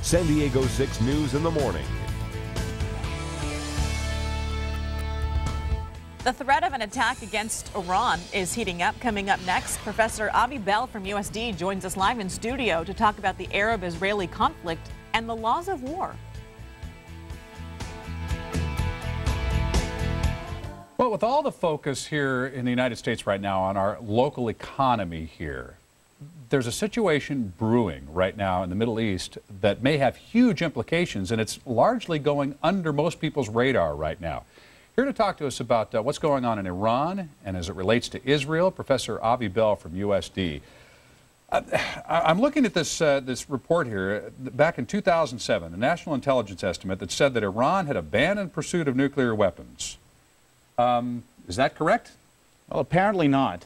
San Diego 6 News in the morning. The threat of an attack against Iran is heating up. Coming up next, Professor Avi Bell from USD joins us live in studio to talk about the Arab-Israeli conflict and the laws of war. Well, with all the focus here in the United States right now on our local economy here, there's a situation brewing right now in the Middle East that may have huge implications, and it's largely going under most people's radar right now. Here to talk to us about what's going on in Iran and as it relates to Israel, Professor Avi Bell from USD. I'm looking at this report here back in 2007, a national intelligence estimate that said that Iran had abandoned pursuit of nuclear weapons. Is that correct? Well, apparently not.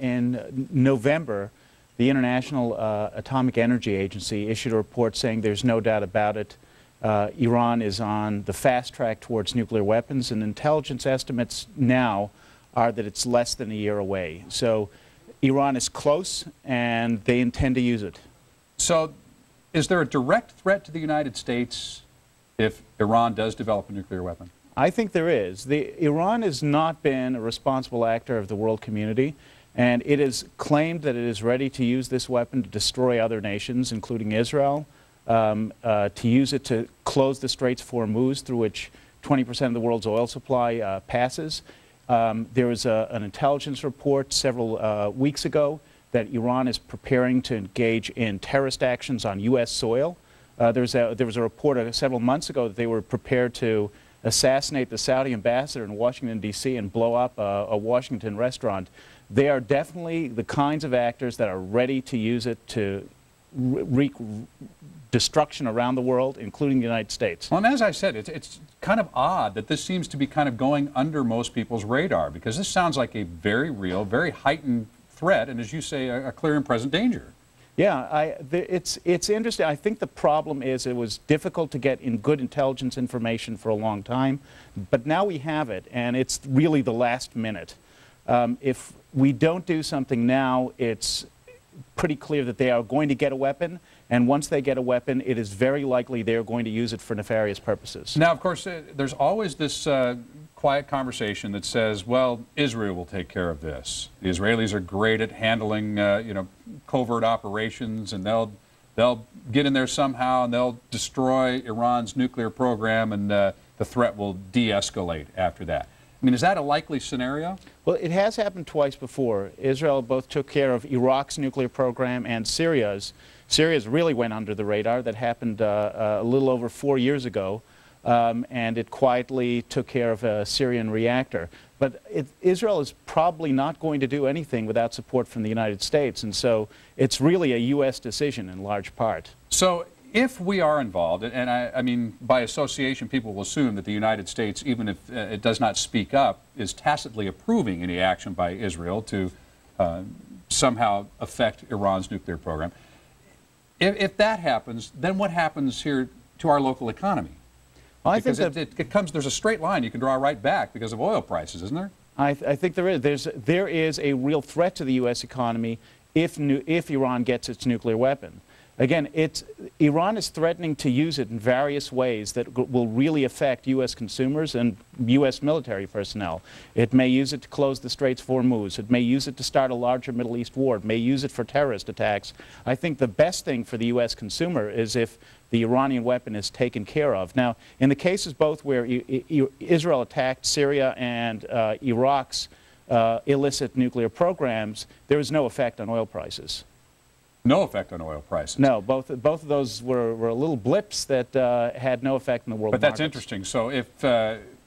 In November, the International Atomic Energy Agency issued a report saying there's no doubt about it. Iran is on the fast track towards nuclear weapons, and intelligence estimates now are that it's less than a year away. So Iran is close, and they intend to use it. So is there a direct threat to the United States if Iran does develop a nuclear weapon? I think there is. Iran has not been a responsible actor of the world community, and it has claimed that it is ready to use this weapon to destroy other nations, including Israel, to use it to close the Straits of Hormuz, through which 20% of the world's oil supply passes. There was an intelligence report several weeks ago that Iran is preparing to engage in terrorist actions on U.S. soil. There was a report several months ago that they were prepared to assassinate the Saudi ambassador in Washington, D.C. and blow up a Washington restaurant. They are definitely the kinds of actors that are ready to use it to wreak destruction around the world, including the United States. Well, and as I said, it's kind of odd that this seems to be kind of going under most people's radar, because this sounds like a very real, very heightened threat, and as you say, a clear and present danger. Yeah, it's interesting. I think the problem is it was difficult to get in good intelligence information for a long time, but now we have it, and it's really the last minute. If we don't do something now, it's pretty clear that they are going to get a weapon, and once they get a weapon, it is very likely they're going to use it for nefarious purposes. Now, of course, there's always this quiet conversation that says, well, Israel will take care of this. The Israelis are great at handling, covert operations, and they'll get in there somehow, and they'll destroy Iran's nuclear program, and the threat will de-escalate after that. I mean, is that a likely scenario? Well, it has happened twice before. Israel both took care of Iraq's nuclear program and Syria's. Syria's really went under the radar. That happened a little over 4 years ago, and it quietly took care of a Syrian reactor. But Israel is probably not going to do anything without support from the United States, and so it's really a U.S. decision in large part. So if we are involved, and I mean, by association, people will assume that the United States, even if it does not speak up, is tacitly approving any action by Israel to somehow affect Iran's nuclear program. If that happens, then what happens here to our local economy? Well, I think that there's a straight line you can draw right back because of oil prices, isn't there? I think there is. There is a real threat to the U.S. economy if Iran gets its nuclear weapon. Again, Iran is threatening to use it in various ways that will really affect U.S. consumers and U.S. military personnel. It may use it to close the Straits of Hormuz. It may use it to start a larger Middle East war. It may use it for terrorist attacks. I think the best thing for the U.S. consumer is if the Iranian weapon is taken care of. Now, in the cases both where Israel attacked Syria and Iraq's illicit nuclear programs, there was no effect on oil prices. No effect on oil prices. No, both of those were little blips that had no effect on the world markets. But that's interesting. So if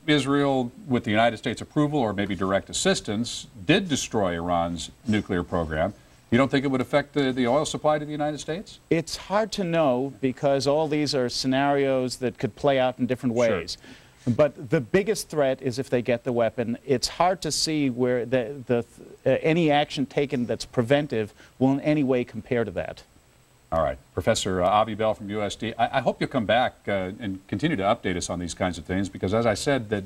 Israel, with the United States approval or maybe direct assistance, did destroy Iran's nuclear program, you don't think it would affect the oil supply to the United States? It's hard to know because all these are scenarios that could play out in different ways. Sure. But the biggest threat is if they get the weapon. It's hard to see where any action taken that's preventive will in any way compare to that. All right. Professor Avi Bell from USD, I hope you'll come back and continue to update us on these kinds of things, because as I said, that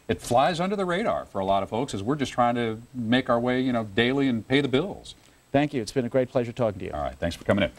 it flies under the radar for a lot of folks as we're just trying to make our way, daily and pay the bills. Thank you. It's been a great pleasure talking to you. All right. Thanks for coming in.